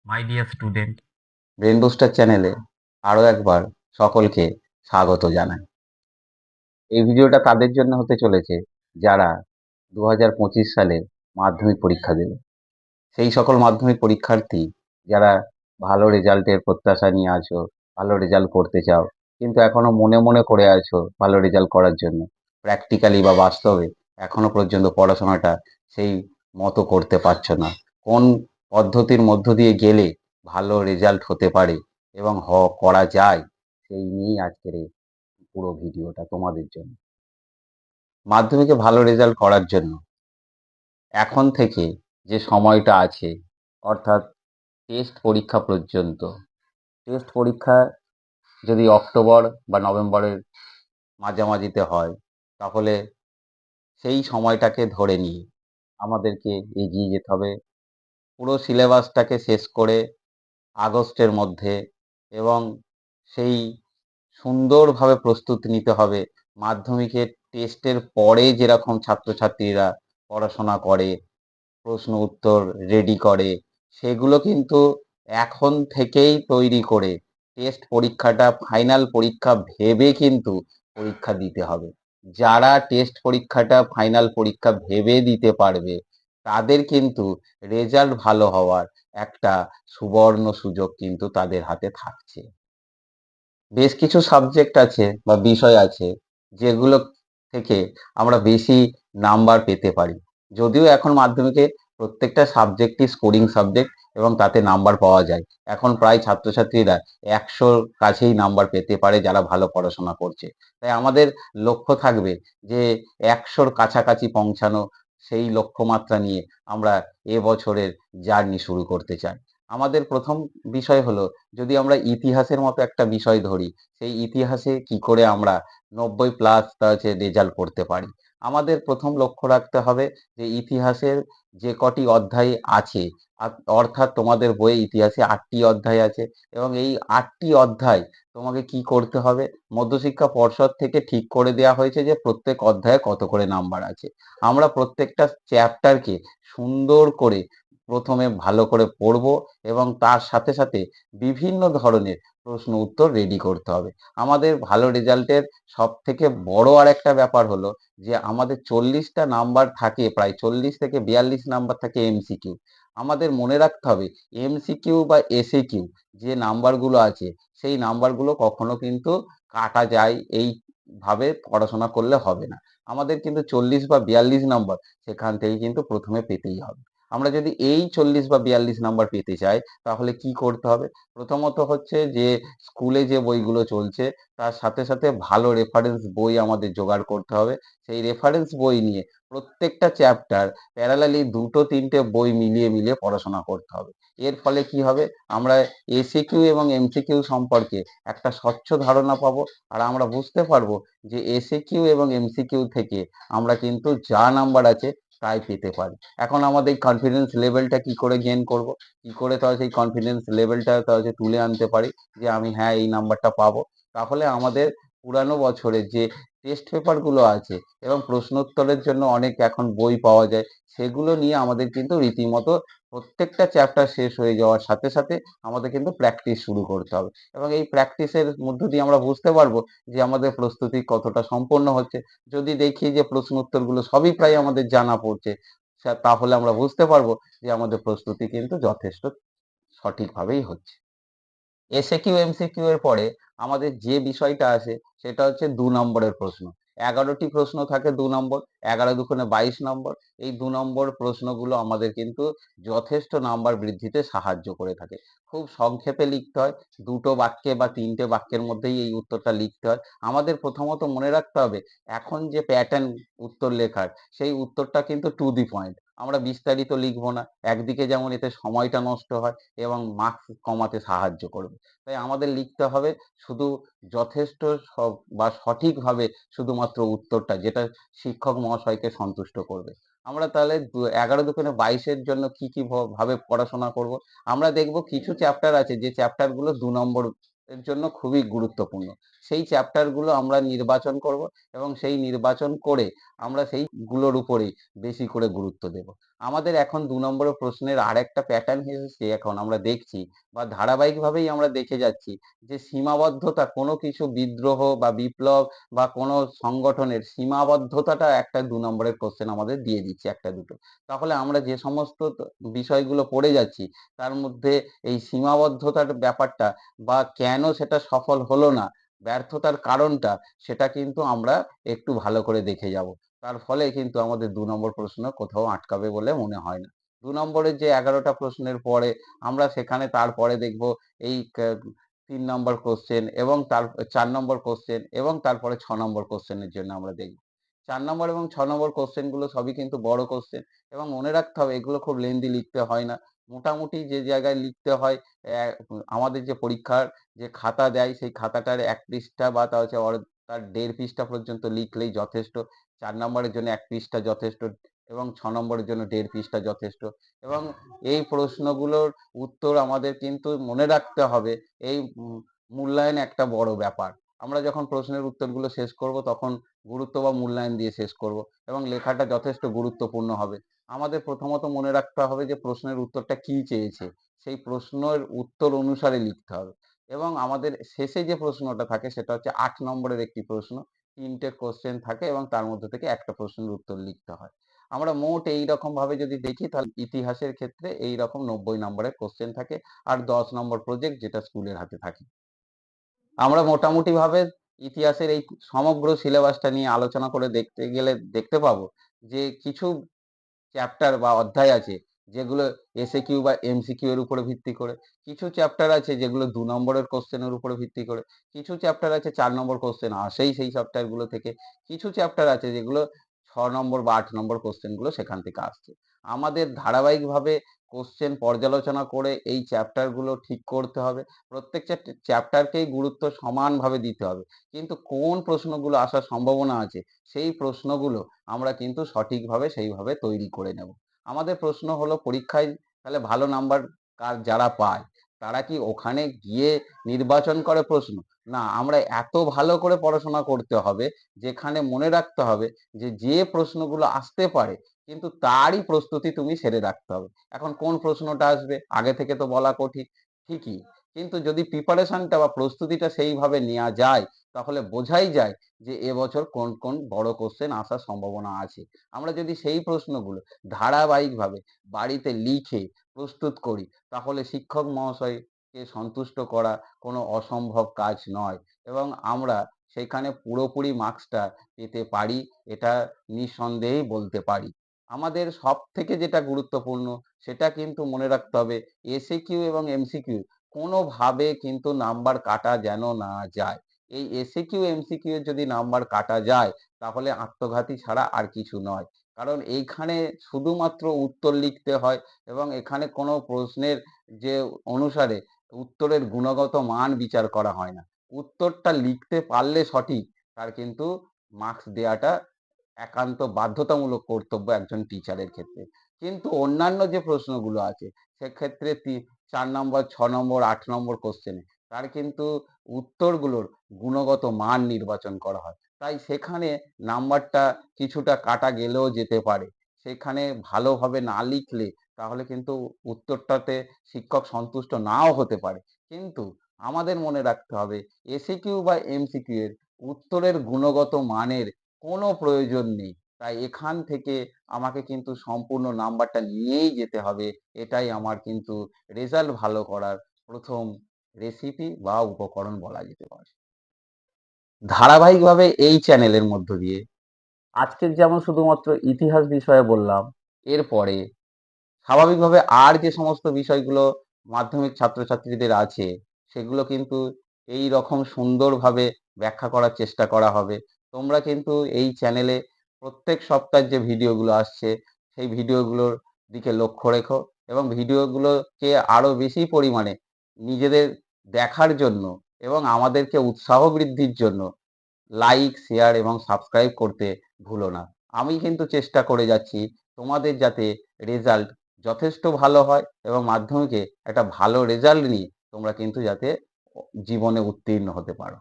My dear student, brain booster চ্যানেলে আরও একবার সকলকে স্বাগত জানাই। এই ভিডিওটা তাদের জন্য হতে চলেছে যারা 2025 সালে মাধ্যমিক পরীক্ষা দেবে। সেই সকল মাধ্যমিক পরীক্ষার্থী যারা ভালো রেজাল্টের প্রত্যাশা নিয়ে আছো, ভালো রেজাল্ট করতে চাও, কিন্তু এখনো মনে মনে করে আছো ভালো রেজাল্ট করার জন্য। প্র্যাকটিক্যালি বা বাস্তবে এখনো পর্যন্ত পড়াশোনাটা সেই মতো করতে পারছো না। কোন পদ্ধতির মধ্য দিয়ে গেলে ভালো রেজাল্ট হতে পারে এবং করা যায়, সেই নিয়েই আজকের এই পুরো ভিডিওটা তোমাদের জন্য। মাধ্যমিকে ভালো রেজাল্ট করার জন্য এখন থেকে যে সময়টা আছে, অর্থাৎ টেস্ট পরীক্ষা পর্যন্ত, টেস্ট পরীক্ষা যদি অক্টোবর বা নভেম্বরের মাঝামাঝিতে হয়, তাহলে সেই সময়টাকে ধরে নিয়ে আমাদেরকে এগিয়ে যেতে হবে। পুরো সিলেবাসটাকে শেষ করে আগস্টের মধ্যে, এবং সেই সুন্দরভাবে প্রস্তুতি নিতে হবে। মাধ্যমিকের টেস্টের পরে যেরকম ছাত্রছাত্রীরা পড়াশোনা করে, প্রশ্ন উত্তর রেডি করে, সেগুলো কিন্তু এখন থেকেই তৈরি করে টেস্ট পরীক্ষাটা ফাইনাল পরীক্ষা ভেবে কিন্তু পরীক্ষা দিতে হবে। যারা টেস্ট পরীক্ষাটা ফাইনাল পরীক্ষা ভেবে দিতে পারবে, তাদের কিন্তু রেজাল্ট ভালো হওয়ার একটা সুবর্ণ সুযোগ কিন্তু তাদের হাতে থাকছে। বেশ কিছু সাবজেক্ট আছে বা বিষয় আছে যেগুলো থেকে আমরা বেশি নাম্বার পেতে পারি। যদিও এখন মাধ্যমিকে প্রত্যেকটা সাবজেক্টই স্কোরিং সাবজেক্ট এবং তাতে নাম্বার পাওয়া যায়। এখন প্রায় ছাত্রছাত্রীরা 100-র কাছেই নাম্বার পেতে পারে যারা ভালো পড়াশোনা করছে। তাই আমাদের লক্ষ্য থাকবে যে 100-র কাছাকাছি পৌঁছানো। সেই লক্ষ্যমাত্রা নিয়ে আমরা এবছরের জার্নি শুরু করতে চাই। আমাদের প্রথম বিষয় হলো, যদি আমরা ইতিহাসের মতো একটা বিষয় ধরি, সেই ইতিহাসে কি করে আমরা 90+ রেজাল্ট করতে পারি। আমাদের প্রথম লক্ষ্য রাখতে হবে যে ইতিহাসের যে কটি অধ্যায় আছে, অর্থাৎ তোমাদের বইয়ে ইতিহাসে 8টি অধ্যায় আছে, এবং এই 8টি অধ্যায় তোমাকে কি করতে হবে, মধ্যশিক্ষা পর্ষদ থেকে ঠিক করে দেওয়া হয়েছে যে প্রত্যেক অধ্যায়ে কত করে নাম্বার আছে। আমরা প্রত্যেকটা চ্যাপ্টারকে সুন্দর করে প্রথমে ভালো করে পড়ব, এবং তার সাথে সাথে বিভিন্ন ধরনের প্রশ্ন উত্তর রেডি করতে হবে। আমাদের ভালো রেজাল্টের সব থেকে বড় আর একটা ব্যাপার হলো যে আমাদের 40টা নাম্বার থাকে, প্রায় 40 থেকে 42 নাম্বার থাকে এমসিকিউ। আমাদের মনে রাখতে হবে, এমসিকিউ বা এসএকিউ যে নাম্বারগুলো আছে, সেই নাম্বারগুলো কখনো কিন্তু কাটা যায় এইভাবে পড়াশোনা করলে হবে না। আমাদের কিন্তু 40 বা 42 নাম্বার সেখান থেকে কিন্তু প্রথমে পেতেই হবে। আমরা যদি এই 40 বা 42 নাম্বার পেতে চাই, তাহলে কি করতে হবে? প্রথমত হচ্ছে যে স্কুলে যে বইগুলো চলছে, তার সাথে সাথে ভালো রেফারেন্স বই আমাদের জোগাড় করতে হবে। সেই রেফারেন্স বই নিয়ে প্রত্যেকটা চ্যাপ্টার প্যারালালি 2-3টে বই মিলিয়ে মিলিয়ে পড়াশোনা করতে হবে। এর ফলে কি হবে, আমরা এসিকিউ এবং এমসিকিউ সম্পর্কে একটা স্বচ্ছ ধারণা পাবো, আর আমরা বুঝতে পারবো যে এসিকিউ এবং এমসিকিউ থেকে আমরা কিন্তু যা নাম্বার আছে তাই পেতে পারি। এখন আমাদের কনফিডেন্স লেভেলটা কি করে গেইন করব, কি করে তাহলে সেই কনফিডেন্স লেভেলটা তাহলে তুলে আনতে পারি যে আমি হ্যাঁ এই নাম্বারটা পাবো। তাহলে আমাদের পুরানো বছরের যে টেস্ট পেপারগুলো আছে, এবং প্রশ্নোত্তরের জন্য অনেক এখন বই পাওয়া যায়, সেগুলো নিয়ে আমাদের কিন্তু রীতিমতো প্রত্যেকটা চ্যাপ্টার শেষ হয়ে যাওয়ার সাথে সাথে আমাদের কিন্তু প্র্যাকটিস শুরু করতে হবে। এবং এই প্র্যাকটিসের মধ্য দিয়ে আমরা বুঝতে পারবো যে আমাদের প্রস্তুতি কতটা সম্পন্ন হচ্ছে। যদি দেখি যে প্রশ্ন উত্তরগুলো সবই প্রায় আমাদের জানা পড়ছে, তাহলে আমরা বুঝতে পারবো যে আমাদের প্রস্তুতি কিন্তু যথেষ্ট সঠিকভাবেই হচ্ছে। এসএকিউ এমসিকিউ এর পরে আমাদের যে বিষয়টা আসে, সেটা হচ্ছে 2 নম্বরের প্রশ্ন। 11টি প্রশ্ন থাকে 2 নম্বর, 11 × 2 = 22 নম্বর। এই 2 নম্বর প্রশ্নগুলো আমাদের কিন্তু যথেষ্ট নাম্বার বৃদ্ধিতে সাহায্য করে থাকে। খুব সংক্ষেপে লিখতে হয়, 2টো বাক্যে বা 3টে বাক্যের মধ্যেই এই উত্তরটা লিখতে হয়। আমাদের প্রথমত মনে রাখতে হবে, এখন যে প্যাটার্ন উত্তর লেখার, সেই উত্তরটা কিন্তু টু দি পয়েন্ট। আমরা বিস্তারিত লিখবো না। একদিকে যেমন এতে সময়টা নষ্ট হয় এবং মার্কস কমাতে সাহায্য করবে। তাই আমাদের লিখতে হবে শুধু যথেষ্ট বা সঠিকভাবে শুধুমাত্র উত্তরটা, যেটা শিক্ষক মহাশয়কে সন্তুষ্ট করবে। আমরা তাহলে 11×2=22-এর জন্য কি কি ভাবে পড়াশোনা করব। আমরা দেখব কিছু চ্যাপ্টার আছে যে চ্যাপ্টারগুলো 2 নম্বর এর জন্য খুবই গুরুত্বপূর্ণ। সেই চ্যাপ্টারগুলো আমরা নির্বাচন করব, এবং সেই নির্বাচন করে আমরা সেইগুলোর উপরেই বেশি করে গুরুত্ব দেব। আমাদের এখন ২ নম্বরের প্রশ্নের আরেকটা প্যাটার্ন এসেছে, এখন আমরা দেখছি বা ধারাবাহিকভাবেই আমরা দেখে যাচ্ছি যে সীমাবদ্ধতা, কোনো কিছু বিদ্রোহ বা বিপ্লব বা কোনো সংগঠনের সীমাবদ্ধতাটা একটা ২ নম্বরের কোশ্চেন আমাদের দিয়ে দিচ্ছে ১টা-২টো। তাহলে আমরা যে সমস্ত বিষয়গুলো পড়ে যাচ্ছি তার মধ্যে এই সীমাবদ্ধতার ব্যাপারটা বা কেন সেটা সফল হলো না, ব্যর্থতার কারণটা, সেটা কিন্তু আমরা একটু ভালো করে দেখে যাব। তার ফলে কিন্তু আমাদের ২ নম্বর প্রশ্ন কোথাও আটকাবে বলে মনে হয় না। ২ নম্বরের যে ১১টা প্রশ্নের পরে আমরা সেখানে তারপরে দেখব এই ৩ নম্বর কোশ্চেন এবং ৪ নম্বর কোশ্চেন এবং তারপরে ৬ নম্বর কোশ্চেনের জন্য আমরা দেখব। ৪ নম্বর এবং ৬ নম্বর কোশ্চেনগুলো সবই কিন্তু বড় কোশ্চেন এবং মনে রাখতে হবে এগুলো খুব লেন্দি লিখতে হয় না। মোটামুটি যে জায়গায় লিখতে হয়, আমাদের যে পরীক্ষার যে খাতা দেয় সেই খাতাটার ১ পৃষ্ঠা বা তা হচ্ছে তার ১.৫ পৃষ্ঠা পর্যন্ত লিখলেই যথেষ্ট। ৪ নম্বরের জন্য ১ পৃষ্ঠা যথেষ্ট এবং ৬ নম্বরের জন্য ১.৫ পৃষ্ঠা যথেষ্ট এবং এই প্রশ্নগুলোর উত্তর আমাদের কিন্তু মনে রাখতে হবে। এই মূল্যায়ন একটা বড় ব্যাপার। আমরা যখন প্রশ্নের উত্তরগুলো শেষ করব তখন গুরুত্ব বা মূল্যায়ন দিয়ে শেষ করব এবং লেখাটা যথেষ্ট গুরুত্বপূর্ণ হবে। আমাদের প্রথমত মনে রাখতে হবে যে প্রশ্নের উত্তরটা কি চেয়েছে, সেই প্রশ্নের উত্তর অনুসারে লিখতে হবে এবং আমাদের শেষে যে প্রশ্নটা থাকে সেটা হচ্ছে ৮ নম্বরের একটি প্রশ্ন। ৩টে কোশ্চেন থাকে এবং তার মধ্যে থেকে একটা প্রশ্নের উত্তর লিখতে হয়। আমরা মোট এইরকম ভাবে যদি দেখি তাহলে ইতিহাসের ক্ষেত্রে এইরকম ৯০ নম্বরের কোশ্চেন থাকে আর ১০ নম্বর প্রজেক্ট যেটা স্কুলের হাতে থাকে। আমরা মোটামুটিভাবে ইতিহাসের এই সমগ্র সিলেবাসটা নিয়ে আলোচনা করে দেখতে গেলে দেখতে পাবো যে কিছু চ্যাপ্টার বা অধ্যায় আছে যেগুলো এসএকিউ বা এমসিকিউ এর উপরে ভিত্তি করে, কিছু চ্যাপ্টার আছে যেগুলো ২ নম্বরের কোশ্চেনের উপরে ভিত্তি করে, কিছু চ্যাপ্টার আছে ৪ নম্বর কোশ্চেন আসেই সেই চ্যাপ্টারগুলো থেকে, কিছু চ্যাপ্টার আছে যেগুলো ৬ নম্বর বা ৮ নম্বর কোশ্চেনগুলো সেখান থেকে আসছে। আমাদের ধারাবাহিকভাবে কোশ্চেন পর্যালোচনা করে এই চ্যাপ্টারগুলো ঠিক করতে হবে। প্রত্যেকটা চ্যাপ্টারকেই গুরুত্ব সমানভাবে দিতে হবে। কিন্তু কোন প্রশ্নগুলো আসার সম্ভাবনা আছে সেই প্রশ্নগুলো আমরা কিন্তু সঠিকভাবে সেইভাবে তৈরি করে নেব। আমাদের প্রশ্ন হলো পরীক্ষায় তাহলে ভালো নাম্বার যারা পায় তারা কি ওখানে গিয়ে নির্বাচন করে প্রশ্ন? না, আমরা এত ভালো করে পড়াশোনা করতে হবে যেখানে মনে রাখতে হবে যে, যে প্রশ্নগুলো আসতে পারে কিন্তু তারই প্রস্তুতি তুমি সেরে রাখতে হবে। এখন কোন প্রশ্নটা আসবে আগে থেকে তো বলা কঠিন, ঠিকই। কিন্তু যদি প্রিপারেশনটা বা প্রস্তুতিটা সেইভাবে নেওয়া যায় তাহলে বোঝাই যায় যে এবছর কোন কোন বড় কোশ্চেন আসার সম্ভাবনা আছে। আমরা যদি সেই প্রশ্নগুলো ধারাবাহিকভাবে বাড়িতে লিখে প্রস্তুত করি তাহলে শিক্ষক মহাশয়কে সন্তুষ্ট করা কোনো অসম্ভব কাজ নয় এবং আমরা সেখানে পুরোপুরি মার্কসটা পেতে পারি, এটা নিঃসন্দেহেই বলতে পারি। আমাদের সবথেকে যেটা গুরুত্বপূর্ণ সেটা কিন্তু মনে রাখতে হবে এসএকিউ এবং এমসিকিউ কোনোভাবে কিন্তু নাম্বার কাটা যেন না যায়। এই এসএকিউ এমসিকিউ এর যদি নাম্বার কাটা যায় তাহলে আত্মঘাতী ছাড়া আর কিছু নয়। কারণ এইখানে শুধুমাত্র উত্তর লিখতে হয় এবং এখানে কোনো প্রশ্নের যে অনুসারে উত্তরের গুণগত মান বিচার করা হয় না। উত্তরটা লিখতে পারলে সঠিক তার কিন্তু মার্কস দেওয়াটা একান্ত বাধ্যতামূলক কর্তব্য একজন টিচারের ক্ষেত্রে। কিন্তু অন্যান্য যে প্রশ্নগুলো আছে সেক্ষেত্রে ৪ নম্বর, ৬ নম্বর, ৮ নম্বর কোশ্চেনে তার কিন্তু উত্তরগুলোর গুণগত মান নির্বাচন করা হয়। তাই সেখানে নাম্বারটা কিছুটা কাটা গেলেও যেতে পারে। সেখানে ভালোভাবে না লিখলে তাহলে কিন্তু উত্তরটাতে শিক্ষক সন্তুষ্ট নাও হতে পারে। কিন্তু আমাদের মনে রাখতে হবে এসিকিউ বা এমসিকিউ এর উত্তরের গুণগত মানের কোনো প্রয়োজন নেই। তাই এখান থেকে আমাকে কিন্তু সম্পূর্ণ নাম্বারটা নিয়েই যেতে হবে। এটাই আমার কিন্তু রেজাল্ট ভালো করার ১ম রেসিপি বা উপকরণ বলা যেতে পারে। ধারাবাহিকভাবে এই চ্যানেলের মধ্য দিয়ে আজকের যেমন শুধুমাত্র ইতিহাস বিষয়ে বললাম, এরপরে স্বাভাবিকভাবে আর যে সমস্ত বিষয়গুলো মাধ্যমিক ছাত্রছাত্রীদের আছে সেগুলো কিন্তু এইরকম সুন্দরভাবে ব্যাখ্যা করার চেষ্টা করা হবে। তোমরা কিন্তু এই চ্যানেলে প্রত্যেক সপ্তাহের যে ভিডিওগুলো আসছে সেই ভিডিওগুলোর দিকে লক্ষ্য রেখো এবং ভিডিওগুলোকে আরো বেশি পরিমাণে নিজেদের দেখার জন্য এবং আমাদেরকে উৎসাহ বৃদ্ধির জন্য লাইক, শেয়ার এবং সাবস্ক্রাইব করতে ভুলো না। আমি কিন্তু চেষ্টা করে যাচ্ছি তোমাদের যাতে রেজাল্ট যথেষ্ট ভালো হয় এবং মাধ্যমিকে একটা ভালো রেজাল্ট নিয়ে তোমরা কিন্তু যাতে জীবনে উত্তীর্ণ হতে পারো।